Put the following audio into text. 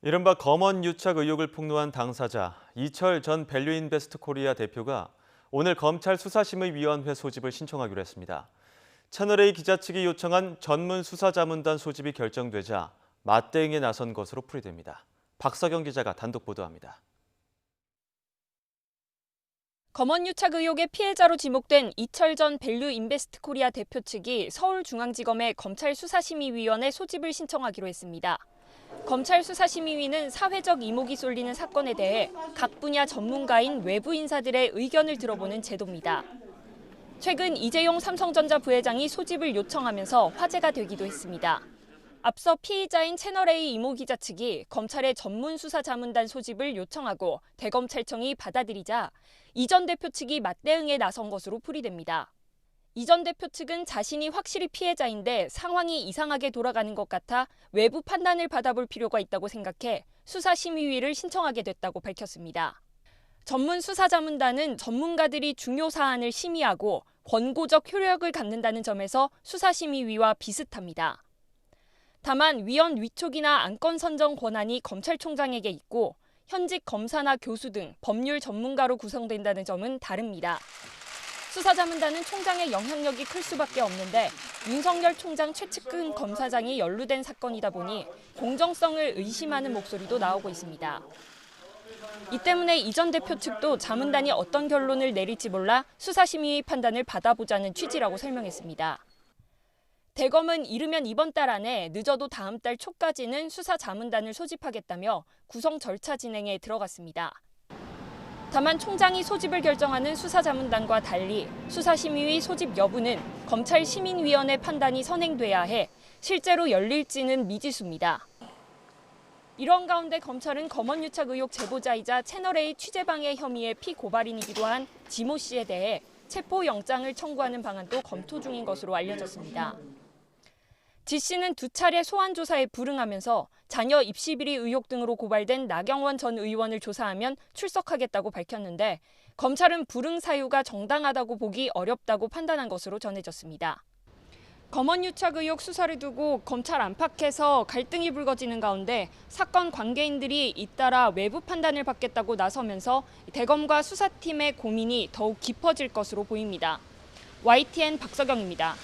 이른바 검언 유착 의혹을 폭로한 당사자 이철 전 밸류인베스트코리아 대표가 오늘 검찰 수사심의위원회 소집을 신청하기로 했습니다. 채널A 기자 측이 요청한 전문 수사자문단 소집이 결정되자 맞대응에 나선 것으로 풀이됩니다. 박서경 기자가 단독 보도합니다. 검언유착 의혹의 피해자로 지목된 이철 전 밸류인베스트코리아 대표 측이 서울중앙지검에 검찰 수사심의위원회 소집을 신청하기로 했습니다. 검찰 수사심의위는 사회적 이목이 쏠리는 사건에 대해 각 분야 전문가인 외부 인사들의 의견을 들어보는 제도입니다. 최근 이재용 삼성전자 부회장이 소집을 요청하면서 화제가 되기도 했습니다. 앞서 피의자인 채널A 이모 기자 측이 검찰의 전문 수사 자문단 소집을 요청하고 대검찰청이 받아들이자 이 전 대표 측이 맞대응에 나선 것으로 풀이됩니다. 이 전 대표 측은 자신이 확실히 피해자인데 상황이 이상하게 돌아가는 것 같아 외부 판단을 받아볼 필요가 있다고 생각해 수사심의위를 신청하게 됐다고 밝혔습니다. 전문 수사자문단은 전문가들이 중요 사안을 심의하고 권고적 효력을 갖는다는 점에서 수사심의위와 비슷합니다. 다만 위원 위촉이나 안건 선정 권한이 검찰총장에게 있고 현직 검사나 교수 등 법률 전문가로 구성된다는 점은 다릅니다. 수사자문단은 총장의 영향력이 클 수밖에 없는데 윤석열 총장 최측근 검사장이 연루된 사건이다 보니 공정성을 의심하는 목소리도 나오고 있습니다. 이 때문에 이 전 대표 측도 자문단이 어떤 결론을 내릴지 몰라 수사심의위 판단을 받아보자는 취지라고 설명했습니다. 대검은 이르면 이번 달 안에 늦어도 다음 달 초까지는 수사자문단을 소집하겠다며 구성 절차 진행에 들어갔습니다. 다만 총장이 소집을 결정하는 수사자문단과 달리 수사심의위 소집 여부는 검찰시민위원회 판단이 선행돼야 해 실제로 열릴지는 미지수입니다. 이런 가운데 검찰은 검언유착 의혹 제보자이자 채널A 취재방해 혐의의 피고발인이기도 한 지모 씨에 대해 체포영장을 청구하는 방안도 검토 중인 것으로 알려졌습니다. 지 씨는 2차례 소환 조사에 불응하면서 자녀 입시 비리 의혹 등으로 고발된 나경원 전 의원을 조사하면 출석하겠다고 밝혔는데 검찰은 불응 사유가 정당하다고 보기 어렵다고 판단한 것으로 전해졌습니다. 검언유착 의혹 수사를 두고 검찰 안팎에서 갈등이 불거지는 가운데 사건 관계인들이 잇따라 외부 판단을 받겠다고 나서면서 대검과 수사팀의 고민이 더욱 깊어질 것으로 보입니다. YTN 박서경입니다.